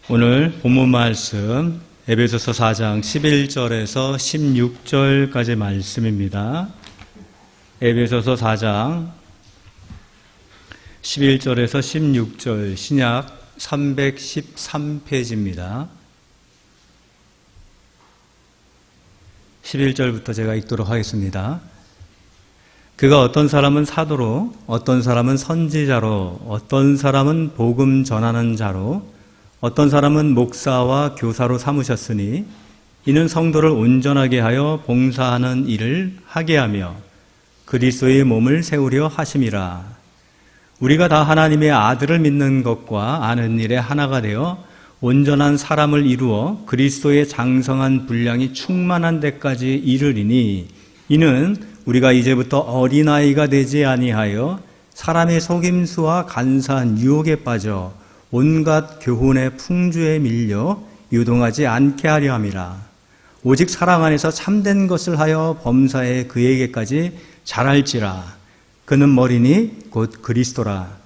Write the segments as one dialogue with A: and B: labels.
A: 오늘 본문 말씀 에베소서 4장 11절에서 16절까지 말씀입니다. 에베소서 4장 11절에서 16절 신약 313페이지입니다. 11절부터 제가 읽도록 하겠습니다. 그가 어떤 사람은 사도로, 어떤 사람은 선지자로, 어떤 사람은 복음 전하는 자로, 어떤 사람은 목사와 교사로 삼으셨으니 이는 성도를 온전하게 하여 봉사하는 일을 하게 하며 그리스도의 몸을 세우려 하심이라. 우리가 다 하나님의 아들을 믿는 것과 아는 일에 하나가 되어 온전한 사람을 이루어 그리스도의 장성한 분량이 충만한 데까지 이르리니 이는 우리가 이제부터 어린아이가 되지 아니하여 사람의 속임수와 간사한 유혹에 빠져 온갖 교훈의 풍주에 밀려 유동하지 않게 하려 함이라. 오직 사랑 안에서 참된 것을 하여 범사에 그에게까지 자랄지라. 그는 머리니 곧 그리스도라.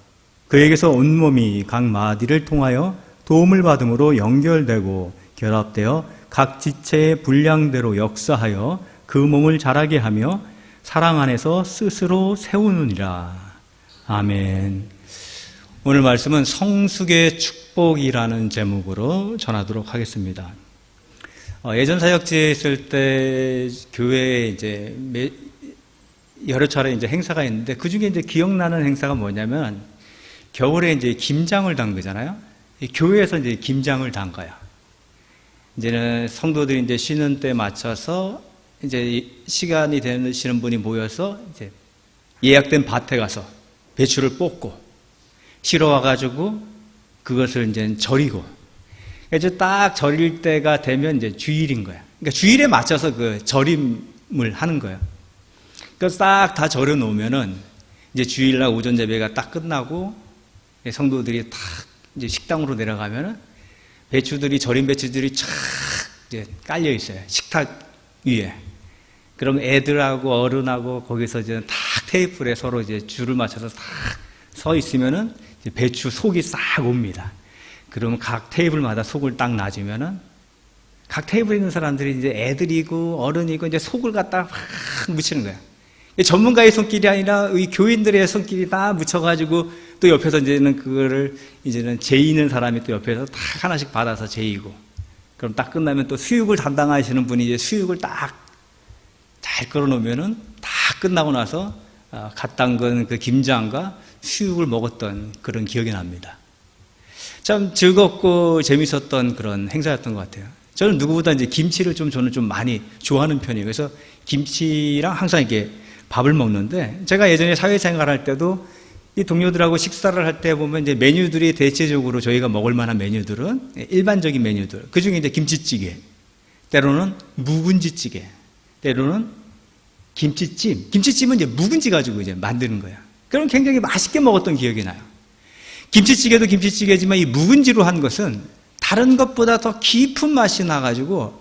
A: 그에게서 온몸이 각 마디를 통하여 도움을 받음으로 연결되고 결합되어 각 지체의 분량대로 역사하여 그 몸을 자라게 하며 사랑 안에서 스스로 세우느니라. 아멘. 오늘 말씀은 성숙의 축복이라는 제목으로 전하도록 하겠습니다. 예전 사역지에 있을 때 교회에 이제 여러 차례 이제 행사가 있는데 그 중에 이제 기억나는 행사가 뭐냐면 겨울에 이제 김장을 담그잖아요. 교회에서 이제 김장을 담가요. 이제는 성도들이 이제 쉬는 때 맞춰서 이제 시간이 되시는 분이 모여서 이제 예약된 밭에 가서 배추를 뽑고 실어와가지고 그것을 이제 절이고, 이제 딱 절일 때가 되면 이제 주일인 거야. 그러니까 주일에 맞춰서 그 절임을 하는 거예요. 그래서 딱 다 절여 놓으면은 이제 주일날 오전 예배가 딱 끝나고 성도들이 딱 이제 식당으로 내려가면은 배추들이 절인 배추들이 쫙 이제 깔려 있어요. 식탁 위에. 그럼 애들하고 어른하고 거기서 이제 딱 테이블에 서로 이제 줄을 맞춰서 딱 서 있으면은 배추 속이 싹 옵니다. 그러면 각 테이블마다 속을 딱 놔주면은 각 테이블에 있는 사람들이 이제 애들이고 어른이고 이제 속을 갖다 확 묻히는 거예요. 전문가의 손길이 아니라 이 교인들의 손길이 다 묻혀가지고 또 옆에서 이제는 그거를 이제는 재이는 사람이 또 옆에서 딱 하나씩 받아서 재이고, 그럼 딱 끝나면 또 수육을 담당하시는 분이 이제 수육을 딱 잘 걸어 놓으면은 다 끝나고 나서 갓 담근 그 김장과 수육을 먹었던 그런 기억이 납니다. 참 즐겁고 재밌었던 그런 행사였던 것 같아요. 저는 누구보다 이제 김치를 저는 좀 많이 좋아하는 편이에요. 그래서 김치랑 항상 이렇게 밥을 먹는데, 제가 예전에 사회생활 할 때도 이 동료들하고 식사를 할 때 보면 이제 메뉴들이 대체적으로 저희가 먹을 만한 메뉴들은 일반적인 메뉴들, 그 중에 이제 김치찌개, 때로는 묵은지찌개, 때로는 김치찜. 김치찜은 이제 묵은지 가지고 이제 만드는 거예요. 그럼 굉장히 맛있게 먹었던 기억이 나요. 김치찌개도 김치찌개지만 이 묵은지로 한 것은 다른 것보다 더 깊은 맛이 나가지고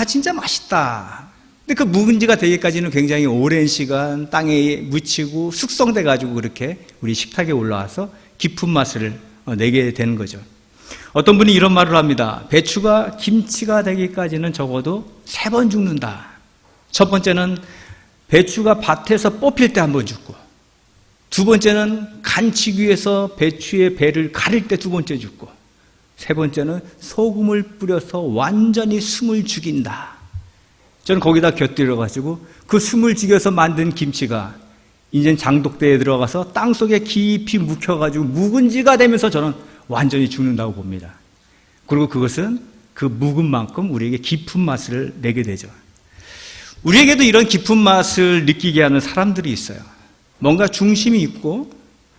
A: 진짜 맛있다. 근데 그 묵은지가 되기까지는 굉장히 오랜 시간 땅에 묻히고 숙성돼 가지고 그렇게 우리 식탁에 올라와서 깊은 맛을 내게 되는 거죠. 어떤 분이 이런 말을 합니다. 배추가 김치가 되기까지는 적어도 3번 죽는다. 첫 번째는 배추가 밭에서 뽑힐 때 한 번 죽고, 두 번째는 간치기위해서 배추의 배를 가릴 때 2번째 죽고, 세 번째는 소금을 뿌려서 완전히 숨을 죽인다. 저는 거기다 곁들여가지고 그 숨을 죽여서 만든 김치가 이젠 장독대에 들어가서 땅속에 깊이 묵혀가지고 묵은지가 되면서 저는 완전히 죽는다고 봅니다. 그리고 그것은 그 묵은 만큼 우리에게 깊은 맛을 내게 되죠. 우리에게도 이런 깊은 맛을 느끼게 하는 사람들이 있어요. 뭔가 중심이 있고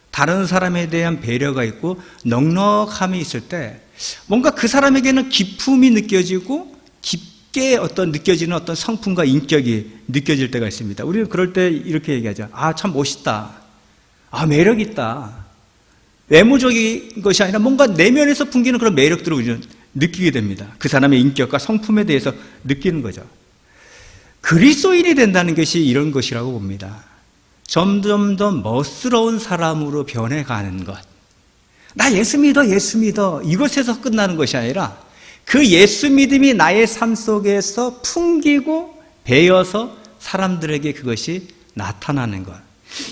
A: 다른 사람에 대한 배려가 있고 넉넉함이 있을 때 뭔가 그 사람에게는 기품이 느껴지고 깊게 느껴지는 어떤 성품과 인격이 느껴질 때가 있습니다. 우리는 그럴 때 이렇게 얘기하죠. 참 멋있다. 매력 있다. 외모적인 것이 아니라 뭔가 내면에서 풍기는 그런 매력들을 우리는 느끼게 됩니다. 그 사람의 인격과 성품에 대해서 느끼는 거죠. 그리스도인이 된다는 것이 이런 것이라고 봅니다. 점점 더 멋스러운 사람으로 변해가는 것. 나 예수 믿어, 예수 믿어. 이것에서 끝나는 것이 아니라 그 예수 믿음이 나의 삶 속에서 풍기고 배어서 사람들에게 그것이 나타나는 것.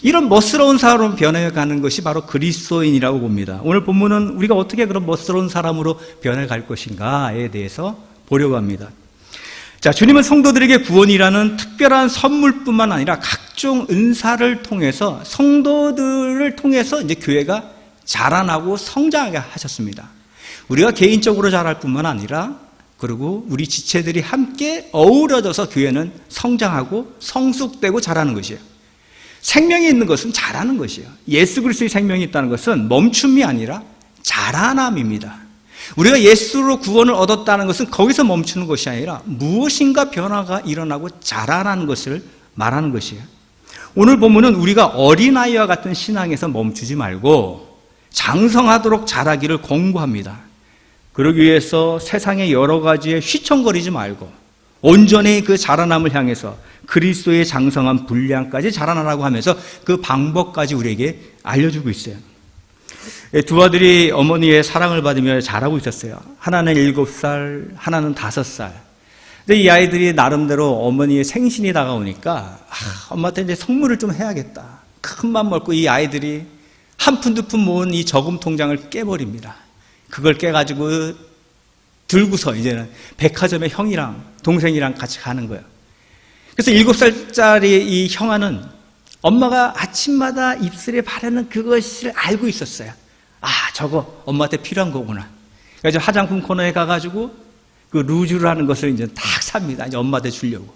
A: 이런 멋스러운 사람으로 변해가는 것이 바로 그리스도인이라고 봅니다. 오늘 본문은 우리가 어떻게 그런 멋스러운 사람으로 변해갈 것인가에 대해서 보려고 합니다. 자, 주님은 성도들에게 구원이라는 특별한 선물뿐만 아니라 각종 은사를 통해서 성도들을 통해서 이제 교회가 자라나고 성장하게 하셨습니다. 우리가 개인적으로 자랄 뿐만 아니라 그리고 우리 지체들이 함께 어우러져서 교회는 성장하고 성숙되고 자라는 것이에요. 생명이 있는 것은 자라는 것이에요. 예수 그리스도의 생명이 있다는 것은 멈춤이 아니라 자라남입니다. 우리가 예수로 구원을 얻었다는 것은 거기서 멈추는 것이 아니라 무엇인가 변화가 일어나고 자라나는 것을 말하는 것이에요. 오늘 본문은 우리가 어린아이와 같은 신앙에서 멈추지 말고 장성하도록 자라기를 권고합니다. 그러기 위해서 세상의 여러 가지에 휘청거리지 말고 온전히 그 자라남을 향해서 그리스도의 장성한 분량까지 자라나라고 하면서 그 방법까지 우리에게 알려주고 있어요. 두 아들이 어머니의 사랑을 받으며 자라고 있었어요. 하나는 7살, 하나는 5살. 근데 이 아이들이 나름대로 어머니의 생신이 다가오니까 엄마한테 이제 선물을 좀 해야겠다. 큰 맘 먹고 이 아이들이 한 푼 두 푼 모은 이 저금 통장을 깨버립니다. 그걸 깨가지고 들고서 이제는 백화점에 형이랑 동생이랑 같이 가는 거예요. 그래서 7살짜리 이 형아는 엄마가 아침마다 입술에 바르는 그것을 알고 있었어요. 아, 저거 엄마한테 필요한 거구나. 그래서 화장품 코너에 가가지고 그 루즈라는 것을 이제 딱 삽니다. 이제 엄마한테 주려고.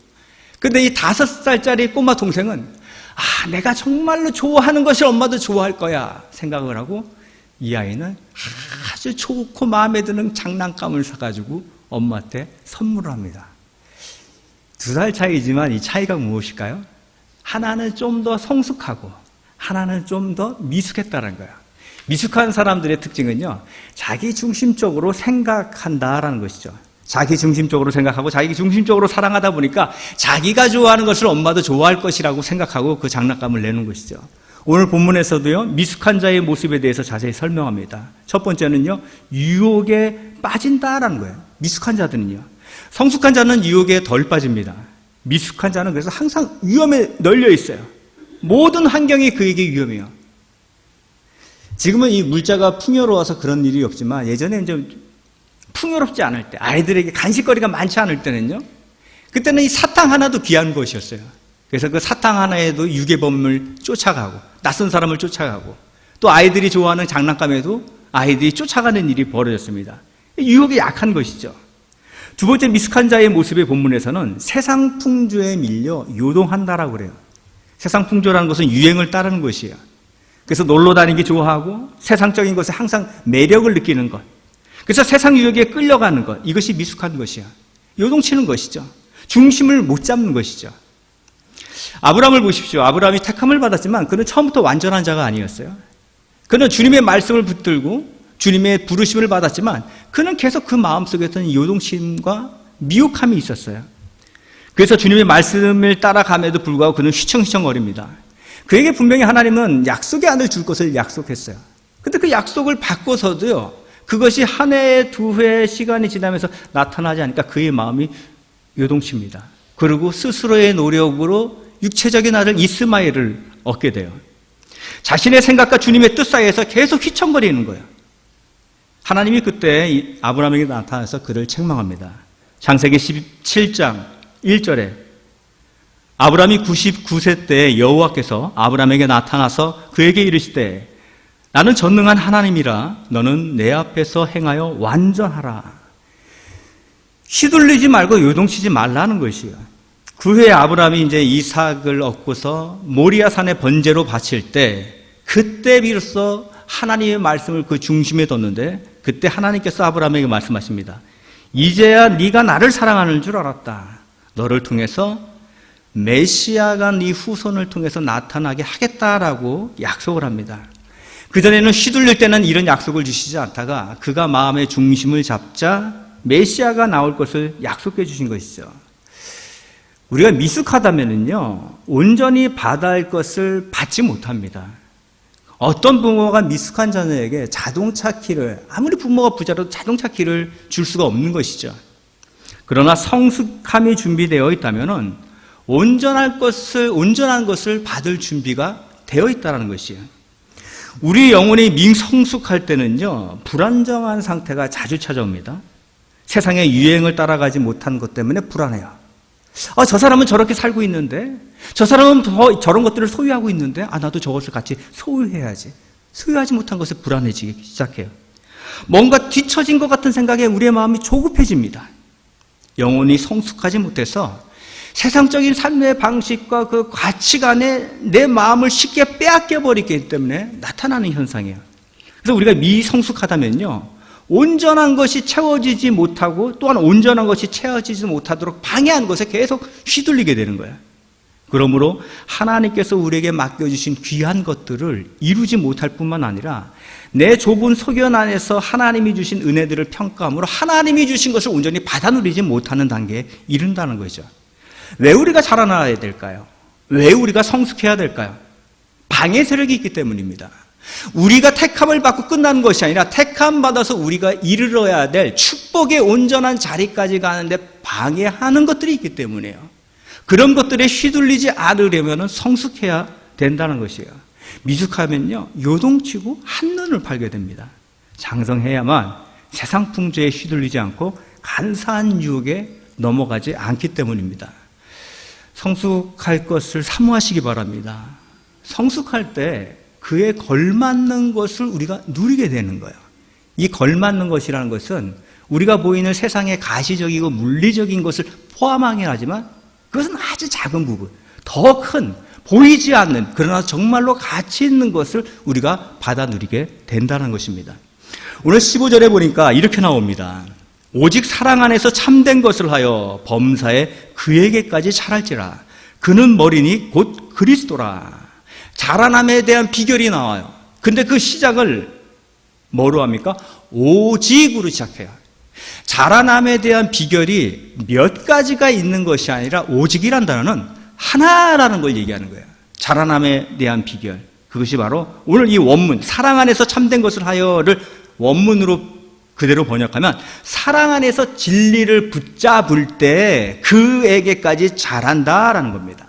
A: 근데 이 5살짜리 꼬마 동생은 아, 내가 정말로 좋아하는 것을 엄마도 좋아할 거야 생각을 하고 이 아이는 아주 좋고 마음에 드는 장난감을 사가지고 엄마한테 선물을 합니다. 2살 차이지만 이 차이가 무엇일까요? 하나는 좀 더 성숙하고 하나는 좀 더 미숙했다는 거예요. 미숙한 사람들의 특징은요, 자기 중심적으로 생각한다라는 것이죠. 자기 중심적으로 생각하고 자기 중심적으로 사랑하다 보니까 자기가 좋아하는 것을 엄마도 좋아할 것이라고 생각하고 그 장난감을 내는 것이죠. 오늘 본문에서도요, 미숙한 자의 모습에 대해서 자세히 설명합니다. 첫 번째는요, 유혹에 빠진다라는 거예요. 미숙한 자들은요. 성숙한 자는 유혹에 덜 빠집니다. 미숙한 자는 그래서 항상 위험에 널려 있어요. 모든 환경이 그에게 위험해요. 지금은 이 물자가 풍요로워서 그런 일이 없지만 예전에 이제 풍요롭지 않을 때, 아이들에게 간식거리가 많지 않을 때는요, 그때는 이 사탕 하나도 귀한 것이었어요. 그래서 그 사탕 하나에도 유괴범을 쫓아가고 낯선 사람을 쫓아가고 또 아이들이 좋아하는 장난감에도 아이들이 쫓아가는 일이 벌어졌습니다. 유혹이 약한 것이죠. 두 번째, 미숙한 자의 모습의 본문에서는 세상 풍조에 밀려 요동한다라고 그래요. 세상 풍조라는 것은 유행을 따르는 것이에요. 그래서 놀러 다니기 좋아하고 세상적인 것에 항상 매력을 느끼는 것, 그래서 세상 유혹에 끌려가는 것, 이것이 미숙한 것이야. 요동치는 것이죠. 중심을 못 잡는 것이죠. 아브라함을 보십시오. 아브라함이 택함을 받았지만 그는 처음부터 완전한 자가 아니었어요. 그는 주님의 말씀을 붙들고 주님의 부르심을 받았지만 그는 계속 그 마음속에서는 요동심과 미혹함이 있었어요. 그래서 주님의 말씀을 따라감에도 불구하고 그는 휘청휘청거립니다. 그에게 분명히 하나님은 약속의 아들 줄 것을 약속했어요. 근데 그 약속을 받고서도요, 그것이 한 해, 2회 시간이 지나면서 나타나지 않으니까 그의 마음이 요동칩니다. 그리고 스스로의 노력으로 육체적인 아들 이스마엘을 얻게 돼요. 자신의 생각과 주님의 뜻 사이에서 계속 휘청거리는 거예요. 하나님이 그때 아브라함에게 나타나서 그를 책망합니다. 창세기 17장 1절에 아브라함이 99세 때 여호와께서 아브라함에게 나타나서 그에게 이르시되 나는 전능한 하나님이라 너는 내 앞에서 행하여 완전하라. 휘둘리지 말고 요동치지 말라는 것이에요. 그 후에 아브라함이 이제 이삭을 얻고서 모리아 산에 번제로 바칠 때 그때 비로소 하나님의 말씀을 그 중심에 뒀는데 그때 하나님께서 아브라함에게 말씀하십니다. 이제야 네가 나를 사랑하는 줄 알았다. 너를 통해서 메시아가 네 후손을 통해서 나타나게 하겠다라고 약속을 합니다. 그전에는 휘둘릴 때는 이런 약속을 주시지 않다가 그가 마음의 중심을 잡자 메시아가 나올 것을 약속해 주신 것이죠. 우리가 미숙하다면요, 온전히 받아야 할 것을 받지 못합니다. 어떤 부모가 미숙한 자녀에게 자동차 키를, 아무리 부모가 부자라도 자동차 키를 줄 수가 없는 것이죠. 그러나 성숙함이 준비되어 있다면 온전한 것을 받을 준비가 되어 있다는 것이에요. 우리 영혼이 미성숙할 때는요, 불안정한 상태가 자주 찾아옵니다. 세상의 유행을 따라가지 못한 것 때문에 불안해요. 저 사람은 저렇게 살고 있는데, 저 사람은 저런 것들을 소유하고 있는데, 나도 저것을 같이 소유해야지. 소유하지 못한 것에 불안해지기 시작해요. 뭔가 뒤처진 것 같은 생각에 우리의 마음이 조급해집니다. 영혼이 성숙하지 못해서 세상적인 삶의 방식과 그 가치관에 내 마음을 쉽게 빼앗겨버리기 때문에 나타나는 현상이에요. 그래서 우리가 미성숙하다면요, 온전한 것이 채워지지 못하고 또한 온전한 것이 채워지지 못하도록 방해하는 것에 계속 휘둘리게 되는 거예요. 그러므로 하나님께서 우리에게 맡겨주신 귀한 것들을 이루지 못할 뿐만 아니라 내 좁은 소견 안에서 하나님이 주신 은혜들을 평가함으로 하나님이 주신 것을 온전히 받아 누리지 못하는 단계에 이른다는 거죠. 왜 우리가 자라나야 될까요? 왜 우리가 성숙해야 될까요? 방해 세력이 있기 때문입니다. 우리가 택함을 받고 끝나는 것이 아니라 택함 받아서 우리가 이르러야 될 축복의 온전한 자리까지 가는데 방해하는 것들이 있기 때문이에요. 그런 것들에 휘둘리지 않으려면 성숙해야 된다는 것이에요. 미숙하면요, 요동치고 한눈을 팔게 됩니다. 장성해야만 세상 풍조에 휘둘리지 않고 간사한 유혹에 넘어가지 않기 때문입니다. 성숙할 것을 사모하시기 바랍니다. 성숙할 때 그에 걸맞는 것을 우리가 누리게 되는 거예요. 이 걸맞는 것이라는 것은 우리가 보이는 세상의 가시적이고 물리적인 것을 포함하긴 하지만 그것은 아주 작은 부분, 더 큰 보이지 않는 그러나 정말로 가치 있는 것을 우리가 받아 누리게 된다는 것입니다. 오늘 15절에 보니까 이렇게 나옵니다. 오직 사랑 안에서 참된 것을 하여 범사에 그에게까지 자랄지라. 그는 머리니 곧 그리스도라. 자라남에 대한 비결이 나와요. 근데 그 시작을 뭐로 합니까? 오직으로 시작해요. 자라남에 대한 비결이 몇 가지가 있는 것이 아니라 오직이란 단어는 하나라는 걸 얘기하는 거예요. 자라남에 대한 비결. 그것이 바로 오늘 이 원문, 사랑 안에서 참된 것을 하여를 원문으로 그대로 번역하면 사랑 안에서 진리를 붙잡을 때 그에게까지 자란다라는 겁니다.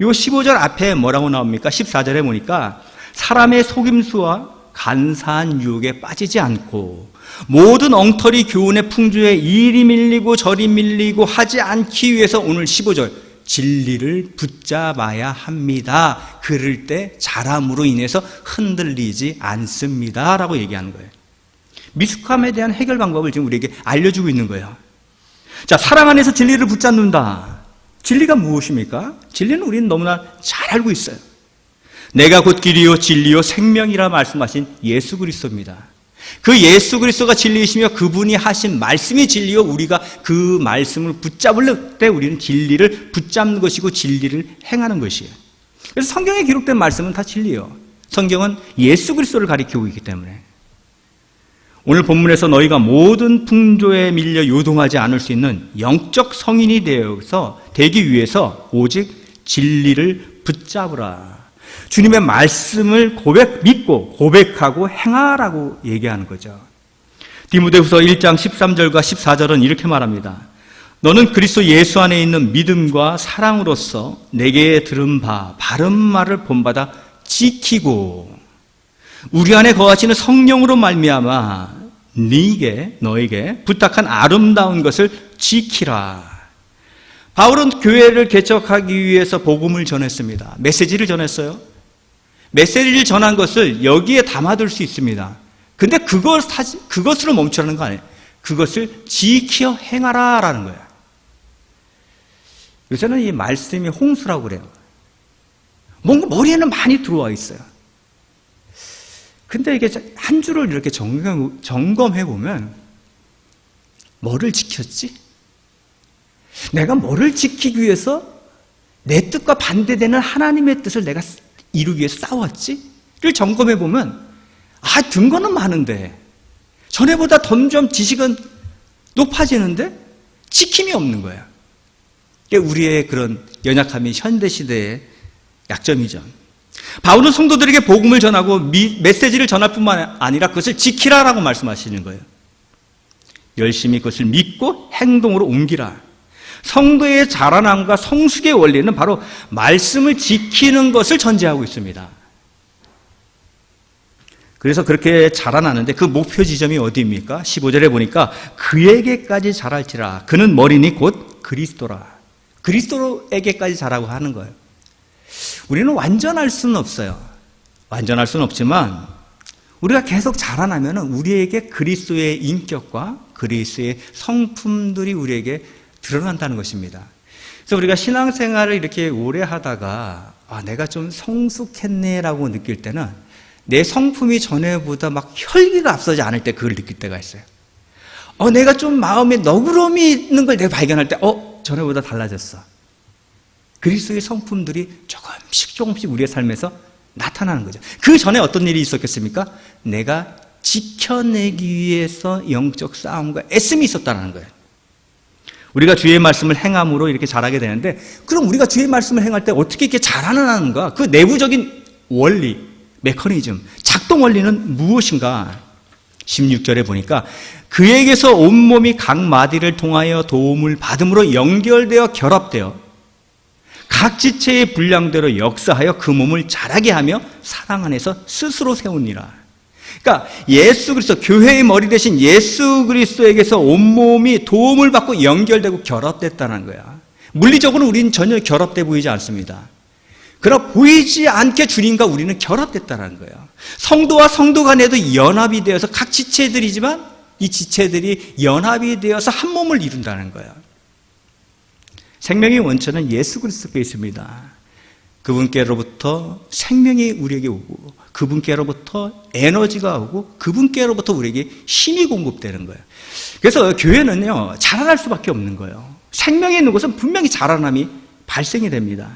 A: 이 15절 앞에 뭐라고 나옵니까? 14절에 보니까 사람의 속임수와 간사한 유혹에 빠지지 않고 모든 엉터리 교훈의 풍조에 이리 밀리고 저리 밀리고 하지 않기 위해서 오늘 15절 진리를 붙잡아야 합니다. 그럴 때 자람으로 인해서 흔들리지 않습니다 라고 얘기하는 거예요. 미숙함에 대한 해결 방법을 지금 우리에게 알려주고 있는 거예요. 자, 사랑 안에서 진리를 붙잡는다. 진리가 무엇입니까? 진리는 우리는 너무나 잘 알고 있어요. 내가 곧 길이요 진리요 생명이라 말씀하신 예수 그리스도입니다. 그 예수 그리스도가 진리이시며 그분이 하신 말씀이 진리요, 우리가 그 말씀을 붙잡을 때 우리는 진리를 붙잡는 것이고 진리를 행하는 것이에요. 그래서 성경에 기록된 말씀은 다 진리예요. 성경은 예수 그리스도를 가리키고 있기 때문에 오늘 본문에서 너희가 모든 풍조에 밀려 요동하지 않을 수 있는 영적 성인이 되기 위해서 오직 진리를 붙잡으라. 주님의 말씀을 믿고 고백하고 행하라고 얘기하는 거죠. 디모데후서 1장 13절과 14절은 이렇게 말합니다. 너는 그리스도 예수 안에 있는 믿음과 사랑으로서 내게 들은 바 바른 말을 본받아 지키고 우리 안에 거하시는 성령으로 말미암아 너에게 부탁한 아름다운 것을 지키라. 바울은 교회를 개척하기 위해서 복음을 전했습니다. 메시지를 전했어요. 메시지를 전한 것을 여기에 담아둘 수 있습니다. 근데 그것으로 멈추라는 거 아니에요. 그것을 지켜 행하라라는 거예요. 요새는 이 말씀이 홍수라고 그래요. 뭔가 머리에는 많이 들어와 있어요. 근데 이게 한 줄을 이렇게 점검해 보면 뭐를 지켰지? 내가 뭐를 지키기 위해서 내 뜻과 반대되는 하나님의 뜻을 내가 이루기 위해서 싸웠지? 를 점검해 보면 증거는 많은데 전에보다 점점 지식은 높아지는데 지킴이 없는 거예요. 이게 우리의 그런 연약함이 현대시대의 약점이죠. 바울은 성도들에게 복음을 전하고 메시지를 전할 뿐만 아니라 그것을 지키라라고 말씀하시는 거예요. 열심히 그것을 믿고 행동으로 옮기라. 성도의 자라남과 성숙의 원리는 바로 말씀을 지키는 것을 전제하고 있습니다. 그래서 그렇게 자라나는데 그 목표 지점이 어디입니까? 15절에 보니까 그에게까지 자랄지라. 그는 머리니 곧 그리스도라. 그리스도에게까지 자라고 하는 거예요. 우리는 완전할 수는 없어요. 완전할 수는 없지만 우리가 계속 자라나면 우리에게 그리스도의 인격과 그리스도의 성품들이 우리에게 드러난다는 것입니다. 그래서 우리가 신앙생활을 이렇게 오래 하다가 내가 좀 성숙했네라고 느낄 때는 내 성품이 전에보다 막 혈기가 앞서지 않을 때 그걸 느낄 때가 있어요. 내가 좀 마음에 너그러움이 있는 걸 내가 발견할 때 전에보다 달라졌어. 그리스도의 성품들이 조금씩 우리의 삶에서 나타나는 거죠. 그 전에 어떤 일이 있었겠습니까? 내가 지켜내기 위해서 영적 싸움과 애씀이 있었다는 거예요. 우리가 주의 말씀을 행함으로 이렇게 자라게 되는데, 그럼 우리가 주의 말씀을 행할 때 어떻게 이렇게 자라나는가? 그 내부적인 원리, 메커니즘, 작동 원리는 무엇인가? 16절에 보니까 그에게서 온몸이 각 마디를 통하여 도움을 받음으로 연결되어 결합되어 각 지체의 분량대로 역사하여 그 몸을 자라게 하며 사랑 안에서 스스로 세우니라. 그러니까 예수 그리스도, 교회의 머리 대신 예수 그리스도에게서 온몸이 도움을 받고 연결되고 결합됐다는 거야. 물리적으로 우리는 전혀 결합돼 보이지 않습니다. 그러나 보이지 않게 주님과 우리는 결합됐다는 거예요. 성도와 성도 간에도 연합이 되어서 각 지체들이지만 이 지체들이 연합이 되어서 한 몸을 이룬다는 거예요. 생명의 원천은 예수 그리스도께 있습니다. 그분께로부터 생명이 우리에게 오고 그분께로부터 에너지가 오고 그분께로부터 우리에게 힘이 공급되는 거예요. 그래서 교회는요, 자라날 수밖에 없는 거예요. 생명이 있는 곳은 분명히 자라남이 발생이 됩니다.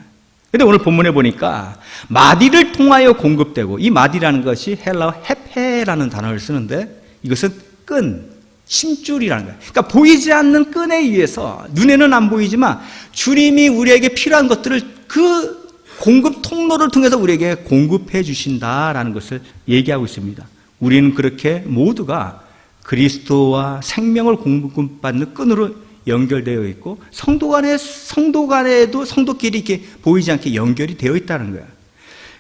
A: 그런데 오늘 본문에 보니까 마디를 통하여 공급되고, 이 마디라는 것이 헬라어 헤페라는 단어를 쓰는데 이것은 끈, 심줄이라는 거예요. 그러니까 보이지 않는 끈에 의해서, 눈에는 안 보이지만 주님이 우리에게 필요한 것들을 그 공급 통로를 통해서 우리에게 공급해 주신다라는 것을 얘기하고 있습니다. 우리는 그렇게 모두가 그리스도와 생명을 공급받는 끈으로 연결되어 있고, 성도 간에도 성도끼리 이렇게 보이지 않게 연결이 되어 있다는 거예요.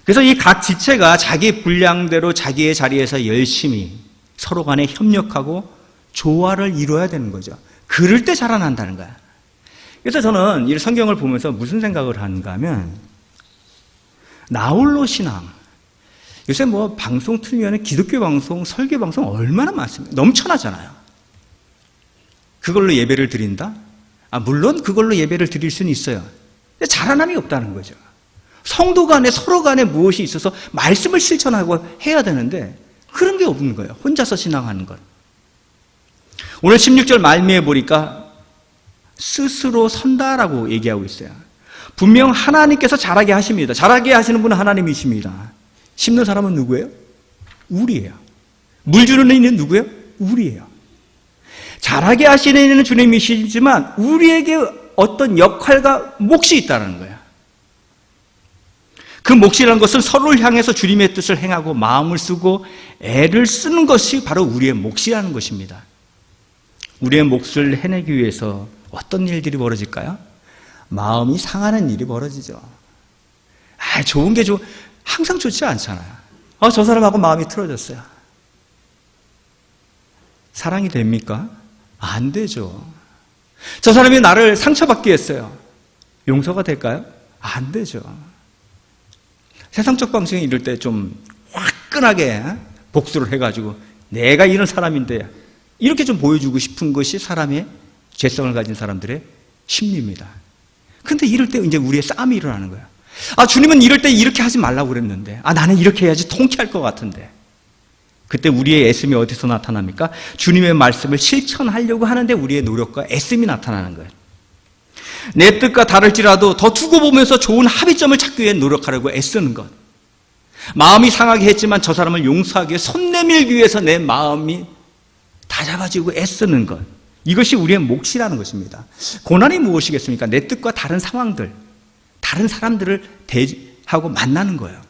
A: 그래서 이 각 지체가 자기 분량대로 자기의 자리에서 열심히 서로 간에 협력하고 조화를 이루어야 되는 거죠. 그럴 때 자라난다는 거야. 그래서 저는 이 성경을 보면서 무슨 생각을 하는가 하면, 나홀로 신앙. 요새 방송 틀면 기독교 방송, 설교 방송 얼마나 많습니까? 넘쳐나잖아요. 그걸로 예배를 드린다? 물론 그걸로 예배를 드릴 수는 있어요. 근데 자라남이 없다는 거죠. 성도 간에 서로 간에 무엇이 있어서 말씀을 실천하고 해야 되는데 그런 게 없는 거예요. 혼자서 신앙하는 것. 오늘 16절 말미에 보니까 스스로 선다라고 얘기하고 있어요. 분명 하나님께서 자라게 하십니다. 자라게 하시는 분은 하나님이십니다. 심는 사람은 누구예요? 우리예요. 물 주는 이는 누구예요? 우리예요. 자라게 하시는 이는 주님이시지만 우리에게 어떤 역할과 몫이 있다는 거예요. 그 몫이라는 것은 서로를 향해서 주님의 뜻을 행하고 마음을 쓰고 애를 쓰는 것이 바로 우리의 몫이라는 것입니다. 우리의 몫을 해내기 위해서 어떤 일들이 벌어질까요? 마음이 상하는 일이 벌어지죠. 좋은 게 항상 좋지 않잖아요. 저 사람하고 마음이 틀어졌어요. 사랑이 됩니까? 안 되죠. 저 사람이 나를 상처받게 했어요. 용서가 될까요? 안 되죠. 세상적 방식은 이럴 때 좀 화끈하게 복수를 해가지고 내가 이런 사람인데 이렇게 좀 보여주고 싶은 것이 사람의 죄성을 가진 사람들의 심리입니다. 근데 이럴 때 이제 우리의 싸움이 일어나는 거예요. 주님은 이럴 때 이렇게 하지 말라고 그랬는데, 나는 이렇게 해야지 통쾌할 것 같은데. 그때 우리의 애씀이 어디서 나타납니까? 주님의 말씀을 실천하려고 하는데 우리의 노력과 애씀이 나타나는 거예요. 내 뜻과 다를지라도 더 두고 보면서 좋은 합의점을 찾기 위해 노력하려고 애쓰는 것. 마음이 상하게 했지만 저 사람을 용서하기 위해 손 내밀기 위해서 내 마음이 다잡아지고 애쓰는 것. 이것이 우리의 몫이라는 것입니다. 고난이 무엇이겠습니까? 내 뜻과 다른 상황들, 다른 사람들을 대하고 만나는 거예요.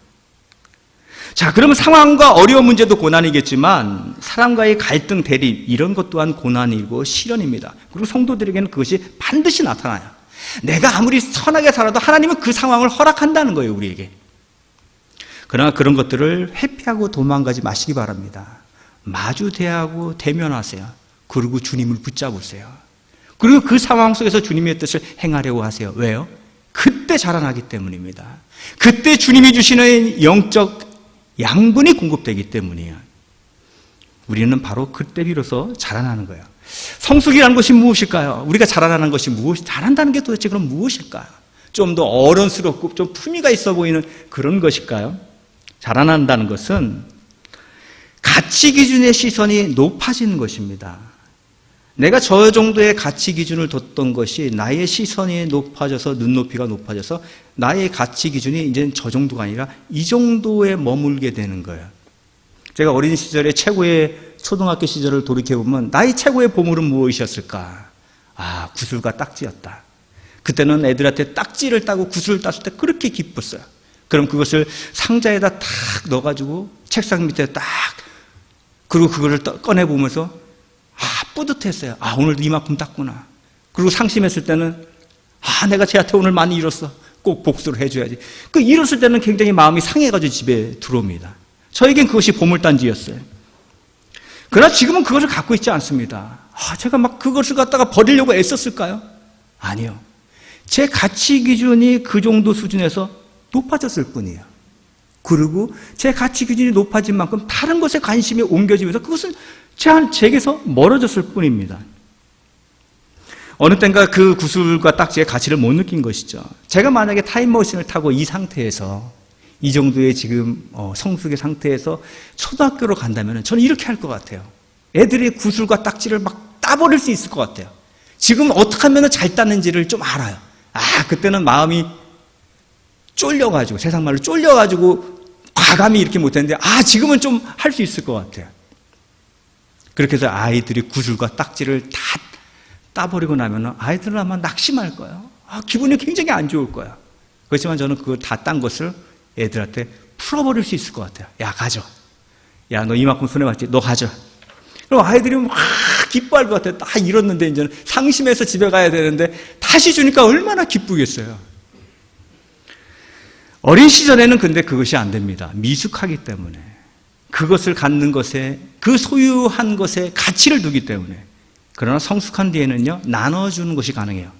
A: 자, 그러면 상황과 어려운 문제도 고난이겠지만 사람과의 갈등, 대립 이런 것 또한 고난이고 시련입니다. 그리고 성도들에게는 그것이 반드시 나타나요. 내가 아무리 선하게 살아도 하나님은 그 상황을 허락한다는 거예요, 우리에게. 그러나 그런 것들을 회피하고 도망가지 마시기 바랍니다. 마주 대하고 대면하세요. 그리고 주님을 붙잡으세요. 그리고 그 상황 속에서 주님의 뜻을 행하려고 하세요. 왜요? 그때 자라나기 때문입니다. 그때 주님이 주시는 영적 양분이 공급되기 때문이에요. 우리는 바로 그때 비로소 자라나는 거예요. 성숙이라는 것이 무엇일까요? 우리가 자라나는 것이 자란다는 게 도대체 그럼 무엇일까요? 좀 더 어른스럽고 좀 품위가 있어 보이는 그런 것일까요? 자라난다는 것은 가치 기준의 시선이 높아지는 것입니다. 내가 저 정도의 가치 기준을 뒀던 것이 나의 시선이 높아져서 눈높이가 높아져서 나의 가치 기준이 이제는 저 정도가 아니라 이 정도에 머물게 되는 거예요. 제가 어린 시절에 최고의 초등학교 시절을 돌이켜보면 나의 최고의 보물은 무엇이었을까? 아, 구슬과 딱지였다. 그때는 애들한테 딱지를 따고 구슬을 땄을 때 그렇게 기뻤어요. 그럼 그것을 상자에다 탁 넣어가지고 책상 밑에 딱, 그리고 그거를 꺼내보면서 뿌듯했어요. 아, 오늘도 이만큼 땄구나. 그리고 상심했을 때는 내가 쟤한테 오늘 많이 잃었어. 꼭 복수를 해줘야지. 그 잃었을 때는 굉장히 마음이 상해가지고 집에 들어옵니다. 저에겐 그것이 보물단지였어요. 그러나 지금은 그것을 갖고 있지 않습니다. 제가 막 그것을 갖다가 버리려고 애썼을까요? 아니요. 제 가치 기준이 그 정도 수준에서 높아졌을 뿐이에요. 그리고 제 가치 기준이 높아진 만큼 다른 것에 관심이 옮겨지면서 그것은 제게서 멀어졌을 뿐입니다. 어느 땐가 그 구슬과 딱지의 가치를 못 느낀 것이죠. 제가 만약에 타임머신을 타고 이 상태에서 이 정도의 지금 성숙의 상태에서 초등학교로 간다면 저는 이렇게 할 것 같아요. 애들이 구슬과 딱지를 막 따버릴 수 있을 것 같아요. 지금 어떻게 하면 잘 따는지를 좀 알아요. 그때는 마음이 쫄려가지고, 세상 말로 쫄려가지고 과감히 이렇게 못했는데 지금은 좀 할 수 있을 것 같아요. 그렇게 해서 아이들이 구슬과 딱지를 다 따버리고 나면 아이들은 아마 낙심할 거예요. 기분이 굉장히 안 좋을 거예요. 그렇지만 저는 그걸 다 딴 것을 애들한테 풀어버릴 수 있을 것 같아요. 야, 가져. 야, 너 이만큼 손해봤지? 너 가져. 그럼 아이들이 막 기뻐할 것 같아요. 다 잃었는데 이제는 상심해서 집에 가야 되는데 다시 주니까 얼마나 기쁘겠어요. 어린 시절에는 근데 그것이 안 됩니다. 미숙하기 때문에. 그것을 갖는 것에, 그 소유한 것에 가치를 두기 때문에. 그러나 성숙한 뒤에는요, 나눠주는 것이 가능해요.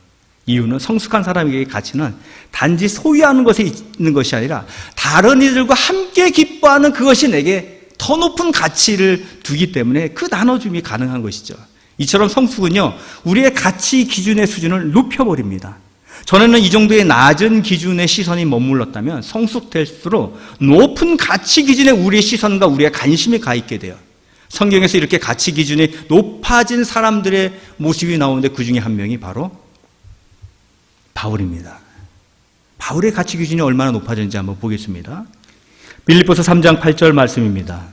A: 이유는 성숙한 사람에게 가치는 단지 소유하는 것에 있는 것이 아니라 다른 이들과 함께 기뻐하는 그것이 내게 더 높은 가치를 두기 때문에 그 나눠줌이 가능한 것이죠. 이처럼 성숙은요, 우리의 가치 기준의 수준을 높여버립니다. 전에는 이 정도의 낮은 기준의 시선이 머물렀다면 성숙될수록 높은 가치 기준에 우리의 시선과 우리의 관심이 가 있게 돼요. 성경에서 이렇게 가치 기준이 높아진 사람들의 모습이 나오는데 그 중에 한 명이 바로 바울입니다. 바울의 가치 기준이 얼마나 높아졌는지 한번 보겠습니다. 빌립보서 3장 8절 말씀입니다.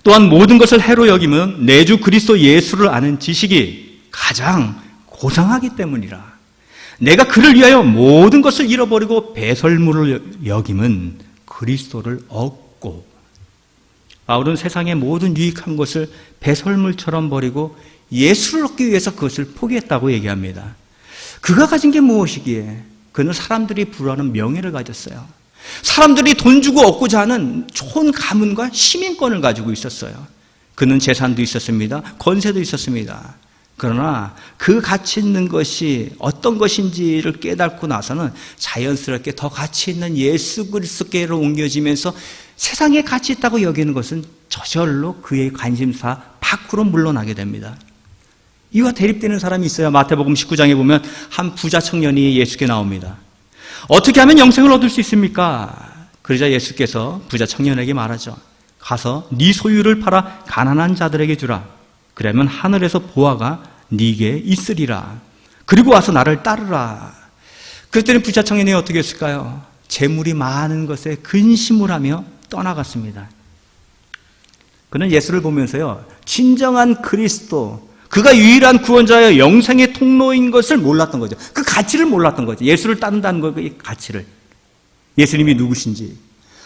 A: 또한 모든 것을 해로 여김은 내 주 그리스도 예수를 아는 지식이 가장 고상하기 때문이라. 내가 그를 위하여 모든 것을 잃어버리고 배설물을 여김은 그리스도를 얻고. 바울은 세상의 모든 유익한 것을 배설물처럼 버리고 예수를 얻기 위해서 그것을 포기했다고 얘기합니다. 그가 가진 게 무엇이기에? 그는 사람들이 부러워하는 명예를 가졌어요. 사람들이 돈 주고 얻고자 하는 좋은 가문과 시민권을 가지고 있었어요. 그는 재산도 있었습니다. 권세도 있었습니다. 그러나 그 가치 있는 것이 어떤 것인지를 깨닫고 나서는 자연스럽게 더 가치 있는 예수 그리스도께로 옮겨지면서 세상에 가치 있다고 여기는 것은 저절로 그의 관심사 밖으로 물러나게 됩니다. 이와 대립되는 사람이 있어요. 마태복음 19장에 보면 한 부자 청년이 예수께 나옵니다. 어떻게 하면 영생을 얻을 수 있습니까? 그러자 예수께서 부자 청년에게 말하죠. 가서 네 소유를 팔아 가난한 자들에게 주라. 그러면 하늘에서 보화가 네게 있으리라. 그리고 와서 나를 따르라. 그랬더니 부자 청년이 어떻게 했을까요? 재물이 많은 것에 근심을 하며 떠나갔습니다. 그는 예수를 보면서요, 진정한 그리스도, 그가 유일한 구원자여 영생의 통로인 것을 몰랐던 거죠. 그 가치를 몰랐던 거죠. 예수를 따른다는 그 가치를. 예수님이 누구신지,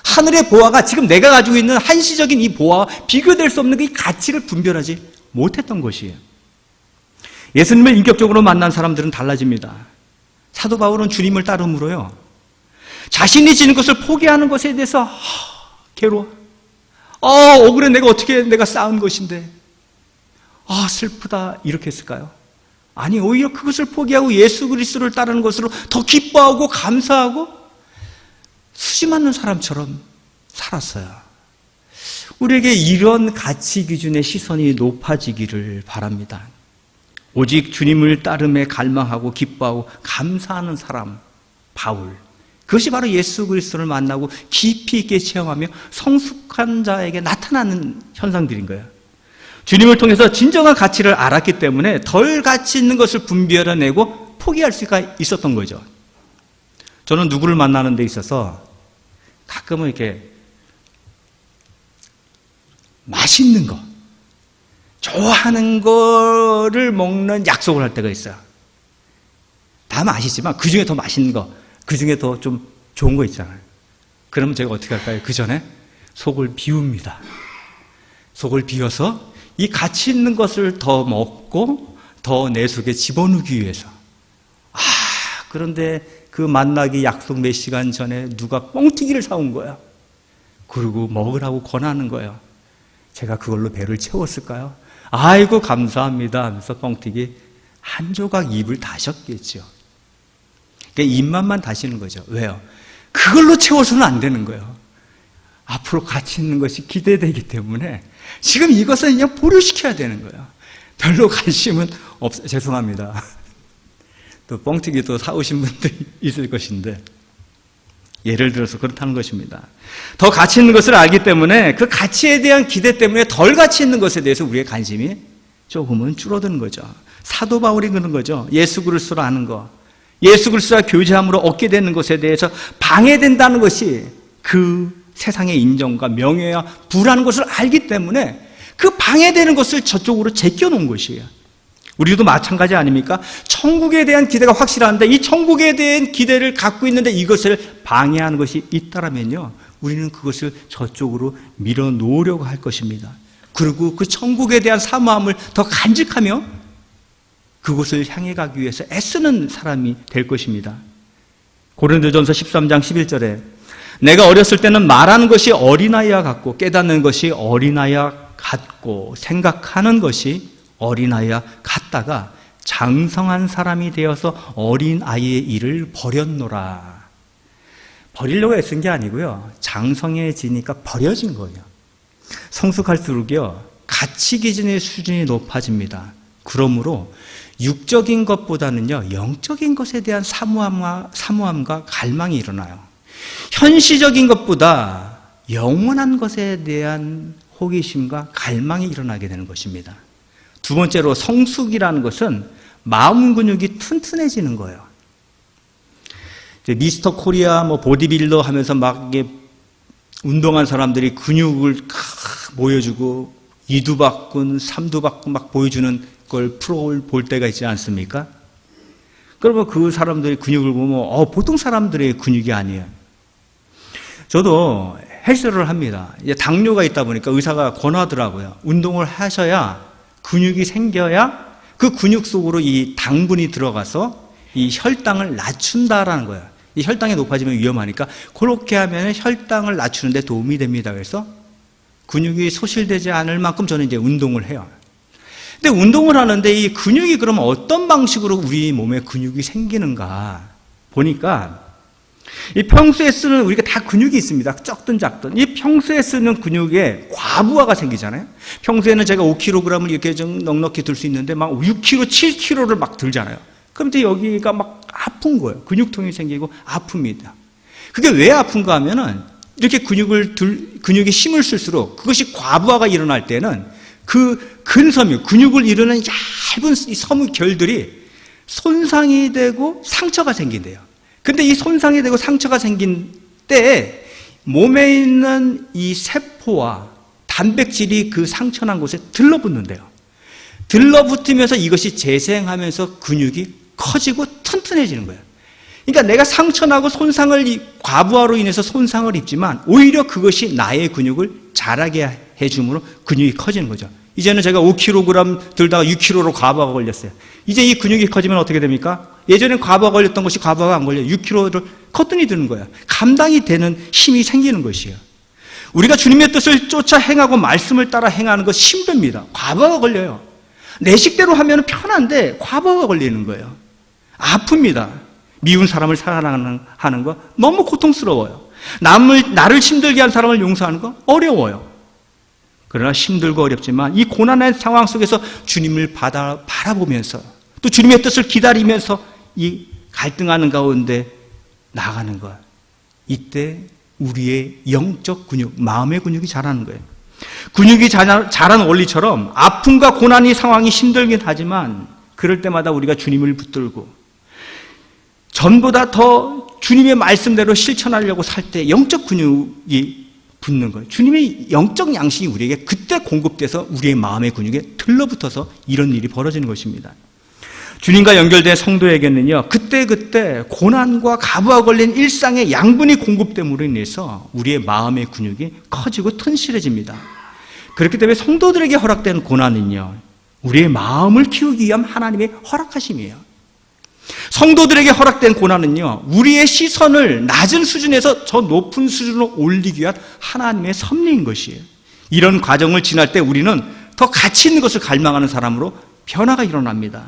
A: 하늘의 보화가 지금 내가 가지고 있는 한시적인 이 보화와 비교될 수 없는 이 가치를 분별하지 못했던 것이에요. 예수님을 인격적으로 만난 사람들은 달라집니다. 사도 바울은 주님을 따름으로요, 자신이 지닌 것을 포기하는 것에 대해서 괴로워. 억울해. 내가 쌓은 것인데. 슬프다. 이렇게 했을까요? 아니, 오히려 그것을 포기하고 예수 그리스도를 따르는 것으로 더 기뻐하고 감사하고 수지 맞는 사람처럼 살았어요. 우리에게 이런 가치 기준의 시선이 높아지기를 바랍니다. 오직 주님을 따름에 갈망하고 기뻐하고 감사하는 사람, 바울. 그것이 바로 예수 그리스도를 만나고 깊이 있게 체험하며 성숙한 자에게 나타나는 현상들인 거예요. 주님을 통해서 진정한 가치를 알았기 때문에 덜 가치 있는 것을 분별해내고 포기할 수가 있었던 거죠. 저는 누구를 만나는 데 있어서 가끔은 이렇게 맛있는 거, 좋아하는 거를 먹는 약속을 할 때가 있어요. 다 맛있지만 그 중에 더 맛있는 거, 그 중에 더 좀 좋은 거 있잖아요. 그러면 제가 어떻게 할까요? 그 전에 속을 비웁니다. 속을 비워서 이 가치 있는 것을 더 먹고 더 내 속에 집어넣기 위해서. 그런데 그 만나기 약속 몇 시간 전에 누가 뻥튀기를 사온 거야. 그리고 먹으라고 권하는 거예요. 제가 그걸로 배를 채웠을까요? 아이고 감사합니다 하면서 뻥튀기 한 조각 입을 다셨겠죠. 그러니까 입맛만 다시는 거죠. 왜요? 그걸로 채워서는 안 되는 거예요. 앞으로 가치 있는 것이 기대되기 때문에 지금 이것을 그냥 보류시켜야 되는 거예요. 별로 관심은 죄송합니다. 또 뻥튀기 또 사오신 분들이 있을 것인데, 예를 들어서 그렇다는 것입니다. 더 가치 있는 것을 알기 때문에 그 가치에 대한 기대 때문에 덜 가치 있는 것에 대해서 우리의 관심이 조금은 줄어드는 거죠. 사도 바울이 그런 거죠. 예수 그리스도를 아는 거, 예수 그리스도와 교제함으로 얻게 되는 것에 대해서 방해된다는 것이 그 세상의 인정과 명예와 부라는 것을 알기 때문에 그 방해되는 것을 저쪽으로 제껴놓은 것이에요. 우리도 마찬가지 아닙니까? 천국에 대한 기대가 확실한데 이 천국에 대한 기대를 갖고 있는데 이것을 방해하는 것이 있다면요, 우리는 그것을 저쪽으로 밀어놓으려고 할 것입니다. 그리고 그 천국에 대한 사모함을 더 간직하며 그곳을 향해 가기 위해서 애쓰는 사람이 될 것입니다. 고린도전서 13장 11절에 내가 어렸을 때는 말하는 것이 어린아이와 같고 깨닫는 것이 어린아이와 같고 생각하는 것이 어린아이와 같다가 장성한 사람이 되어서 어린아이의 일을 버렸노라. 버리려고 애쓴 게 아니고요, 장성해지니까 버려진 거예요. 성숙할수록요, 가치 기준의 수준이 높아집니다. 그러므로 육적인 것보다는요, 영적인 것에 대한 사모함과 갈망이 일어나요. 현시적인 것보다 영원한 것에 대한 호기심과 갈망이 일어나게 되는 것입니다. 두 번째로 성숙이라는 것은 마음 근육이 튼튼해지는 거예요. 미스터 코리아 보디빌더 하면서 막 운동한 사람들이 근육을 보여주고 2두 바꾼, 3두 바꾼 막 보여주는 걸 프로를 볼 때가 있지 않습니까? 그러면 그 사람들의 근육을 보면 보통 사람들의 근육이 아니에요. 저도 헬스를 합니다. 이제 당뇨가 있다 보니까 의사가 권하더라고요. 운동을 하셔야 근육이 생겨야 그 근육 속으로 이 당분이 들어가서 이 혈당을 낮춘다라는 거예요. 이 혈당이 높아지면 위험하니까 그렇게 하면 혈당을 낮추는 데 도움이 됩니다. 그래서 근육이 소실되지 않을 만큼 저는 이제 운동을 해요. 근데 운동을 하는데 이 근육이 그러면 어떤 방식으로 우리 몸에 근육이 생기는가 보니까, 이 평소에 쓰는, 우리가 다 근육이 있습니다. 적든 작든. 이 평소에 쓰는 근육에 과부하가 생기잖아요. 평소에는 제가 5kg을 이렇게 좀 넉넉히 들 수 있는데 막 6kg, 7kg를 막 들잖아요. 그럼 또 여기가 막 아픈 거예요. 근육통이 생기고 아픕니다. 그게 왜 아픈가 하면은 이렇게 근육이 힘을 쓸수록 그것이 과부하가 일어날 때는 그 근섬유, 근육을 이루는 얇은 이 섬유결들이 손상이 되고 상처가 생긴대요. 근데 이 손상이 되고 상처가 생긴 때에 몸에 있는 이 세포와 단백질이 그 상처난 곳에 들러붙는데요. 들러붙으면서 이것이 재생하면서 근육이 커지고 튼튼해지는 거예요. 그러니까 내가 상처나고 과부하로 인해서 손상을 입지만 오히려 그것이 나의 근육을 자라게 해줌으로 근육이 커지는 거죠. 이제는 제가 5kg 들다가 6kg로 과부하가 걸렸어요. 이제 이 근육이 커지면 어떻게 됩니까? 예전에 과부하 걸렸던 것이 과부하가 안 걸려요. 6kg를 커튼이 드는 거예요. 감당이 되는 힘이 생기는 것이에요. 우리가 주님의 뜻을 쫓아 행하고 말씀을 따라 행하는 것 힘듭니다. 과부하가 걸려요. 내 식대로 하면 편한데 과부하가 걸리는 거예요. 아픕니다. 미운 사람을 사랑하는 거 너무 고통스러워요. 나를 힘들게 한 사람을 용서하는 거 어려워요. 그러나 힘들고 어렵지만 이 고난의 상황 속에서 주님을 바라보면서 또 주님의 뜻을 기다리면서 이 갈등하는 가운데 나가는 것, 이때 우리의 영적 근육, 마음의 근육이 자라는 거예요. 근육이 자란 원리처럼 아픔과 고난의 상황이 힘들긴 하지만 그럴 때마다 우리가 주님을 붙들고 전보다 더 주님의 말씀대로 실천하려고 살 때 영적 근육이 붙는 거예요. 주님의 영적 양식이 우리에게 그때 공급돼서 우리의 마음의 근육에 들러붙어서 이런 일이 벌어지는 것입니다. 주님과 연결된 성도에게는요, 그때 고난과 가부와 걸린 일상의 양분이 공급됨으로 인해서 우리의 마음의 근육이 커지고 튼실해집니다. 그렇기 때문에 성도들에게 허락된 고난은요, 우리의 마음을 키우기 위한 하나님의 허락하심이에요. 성도들에게 허락된 고난은요, 우리의 시선을 낮은 수준에서 저 높은 수준으로 올리기 위한 하나님의 섭리인 것이에요. 이런 과정을 지날 때 우리는 더 가치 있는 것을 갈망하는 사람으로 변화가 일어납니다.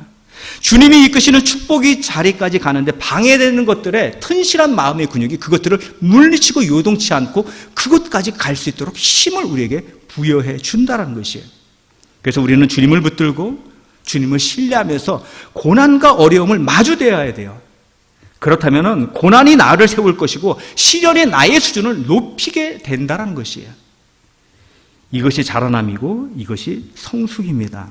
A: 주님이 이끄시는 축복의 자리까지 가는데 방해되는 것들에 튼실한 마음의 근육이 그것들을 물리치고 요동치 않고 그곳까지 갈 수 있도록 힘을 우리에게 부여해 준다는 것이에요. 그래서 우리는 주님을 붙들고 주님을 신뢰하면서 고난과 어려움을 마주대해야 돼요. 그렇다면 고난이 나를 세울 것이고 시련이 나의 수준을 높이게 된다는 것이에요. 이것이 자라남이고 이것이 성숙입니다.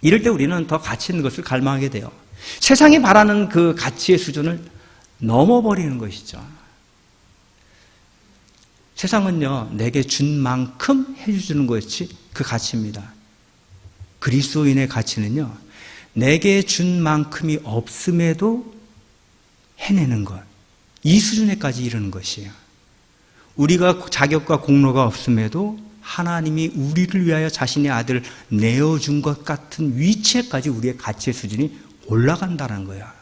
A: 이럴 때 우리는 더 가치 있는 것을 갈망하게 돼요. 세상이 바라는 그 가치의 수준을 넘어버리는 것이죠. 세상은요, 내게 준 만큼 해주는 것이 그 가치입니다. 그리스도인의 가치는요, 내게 준 만큼이 없음에도 해내는 것, 이 수준에까지 이르는 것이에요. 우리가 자격과 공로가 없음에도 하나님이 우리를 위하여 자신의 아들을 내어준 것 같은 위치에까지 우리의 가치의 수준이 올라간다는 거야.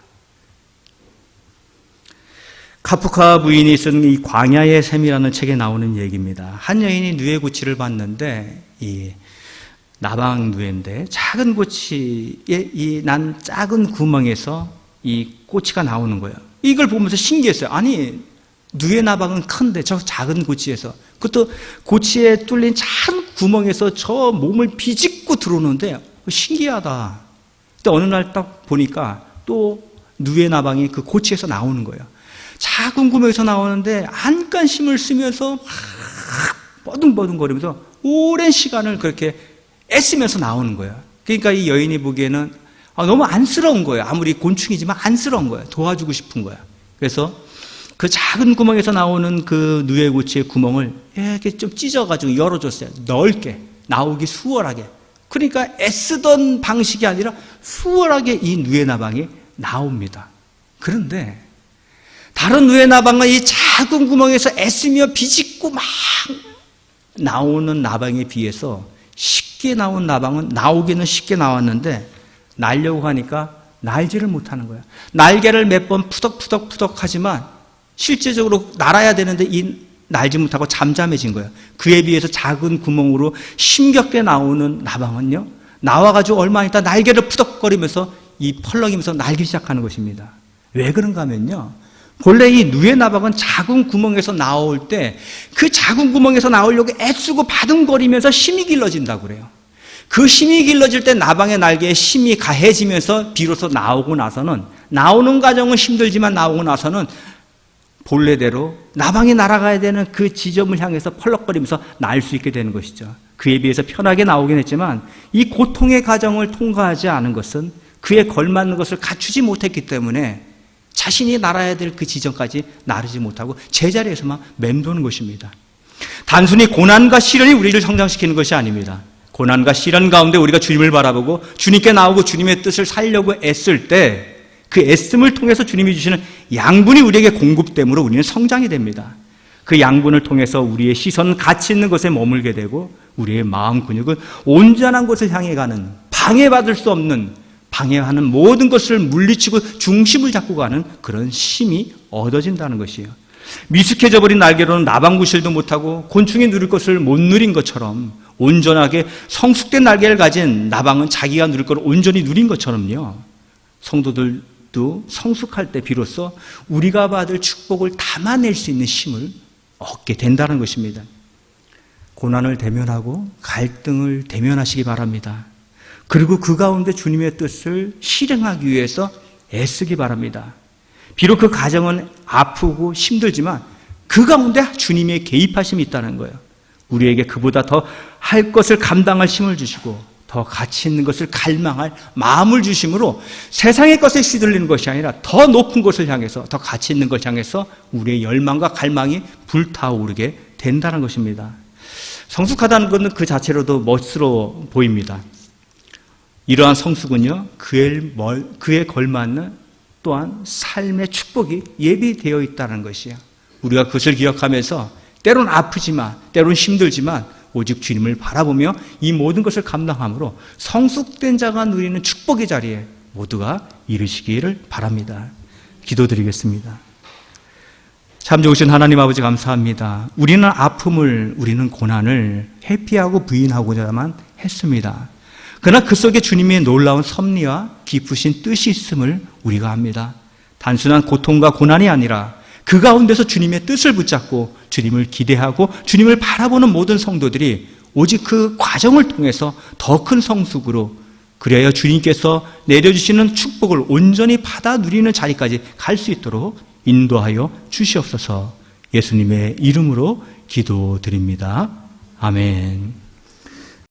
A: 카프카 부인이 쓴 이 광야의 샘이라는 책에 나오는 얘기입니다. 한 여인이 누에고치를 봤는데 이 나방 누에인데 작은 고치에 이 난 작은 구멍에서 이 꼬치가 나오는 거예요. 이걸 보면서 신기했어요. 아니 누에 나방은 큰데 저 작은 고치에서, 그것도 고치에 뚫린 작은 구멍에서 저 몸을 비집고 들어오는데 신기하다. 근데 어느 날 딱 보니까 또 누에 나방이 그 고치에서 나오는 거예요. 작은 구멍에서 나오는데 안간힘을 쓰면서 막 뻐둥뻐둥거리면서 오랜 시간을 그렇게 애쓰면서 나오는 거예요. 그러니까 이 여인이 보기에는 너무 안쓰러운 거예요. 아무리 곤충이지만 안쓰러운 거예요. 도와주고 싶은 거예요. 그래서 그 작은 구멍에서 나오는 그 누에고치의 구멍을 이렇게 좀 찢어가지고 열어줬어요. 넓게, 나오기 수월하게. 그러니까 애쓰던 방식이 아니라 수월하게 이 누에나방이 나옵니다. 그런데 다른 누에나방은 이 작은 구멍에서 애쓰며 비집고 막 나오는 나방에 비해서 쉽게 나온 나방은 나오기는 쉽게 나왔는데 날려고 하니까 날지를 못하는 거예요. 날개를 몇 번 푸덕푸덕 하지만 실제적으로 날아야 되는데 이 날지 못하고 잠잠해진 거예요. 그에 비해서 작은 구멍으로 힘겹게 나오는 나방은요, 나와가지고 얼마 있다 날개를 푸덕거리면서 이 펄럭이면서 날기 시작하는 것입니다. 왜 그런가 하면요, 본래 이 누에 나방은 작은 구멍에서 나올 때 그 작은 구멍에서 나오려고 애쓰고 바둥거리면서 힘이 길러진다고 그래요. 그 힘이 길러질 때 나방의 날개에 힘이 가해지면서 비로소 나오고 나서는, 나오는 과정은 힘들지만 나오고 나서는 본래대로 나방이 날아가야 되는 그 지점을 향해서 펄럭거리면서 날 수 있게 되는 것이죠. 그에 비해서 편하게 나오긴 했지만 이 고통의 과정을 통과하지 않은 것은 그에 걸맞는 것을 갖추지 못했기 때문에 자신이 날아야 될 그 지점까지 나르지 못하고 제자리에서만 맴도는 것입니다. 단순히 고난과 시련이 우리를 성장시키는 것이 아닙니다. 고난과 시련 가운데 우리가 주님을 바라보고 주님께 나오고 주님의 뜻을 살려고 애쓸 때 그 애씀을 통해서 주님이 주시는 양분이 우리에게 공급됨으로 우리는 성장이 됩니다. 그 양분을 통해서 우리의 시선은 가치 있는 것에 머물게 되고 우리의 마음 근육은 온전한 곳을 향해 가는, 방해받을 수 없는, 방해하는 모든 것을 물리치고 중심을 잡고 가는 그런 힘이 얻어진다는 것이에요. 미숙해져 버린 날개로는 나방구실도 못하고 곤충이 누릴 것을 못 누린 것처럼, 온전하게 성숙된 날개를 가진 나방은 자기가 누릴 것을 온전히 누린 것처럼요, 성도들도 성숙할 때 비로소 우리가 받을 축복을 담아낼 수 있는 힘을 얻게 된다는 것입니다. 고난을 대면하고 갈등을 대면하시기 바랍니다. 그리고 그 가운데 주님의 뜻을 실행하기 위해서 애쓰기 바랍니다. 비록 그 과정은 아프고 힘들지만 그 가운데 주님의 개입하심이 있다는 거예요. 우리에게 그보다 더 할 것을 감당할 힘을 주시고 더 가치 있는 것을 갈망할 마음을 주심으로 세상의 것에 휘둘리는 것이 아니라 더 높은 곳을 향해서, 더 가치 있는 것을 향해서 우리의 열망과 갈망이 불타오르게 된다는 것입니다. 성숙하다는 것은 그 자체로도 멋스러워 보입니다. 이러한 성숙은요, 그에 걸맞는 또한 삶의 축복이 예비되어 있다는 것이에요. 우리가 그것을 기억하면서 때로는 아프지만, 때로는 힘들지만 오직 주님을 바라보며 이 모든 것을 감당함으로 성숙된 자가 누리는 축복의 자리에 모두가 이르시기를 바랍니다. 기도드리겠습니다. 참 좋으신 하나님 아버지 감사합니다. 우리는 아픔을, 우리는 고난을 회피하고 부인하고자만 했습니다. 그러나 그 속에 주님의 놀라운 섭리와 깊으신 뜻이 있음을 우리가 압니다. 단순한 고통과 고난이 아니라 그 가운데서 주님의 뜻을 붙잡고 주님을 기대하고 주님을 바라보는 모든 성도들이 오직 그 과정을 통해서 더 큰 성숙으로, 그래야 주님께서 내려주시는 축복을 온전히 받아 누리는 자리까지 갈 수 있도록 인도하여 주시옵소서. 예수님의 이름으로 기도드립니다. 아멘.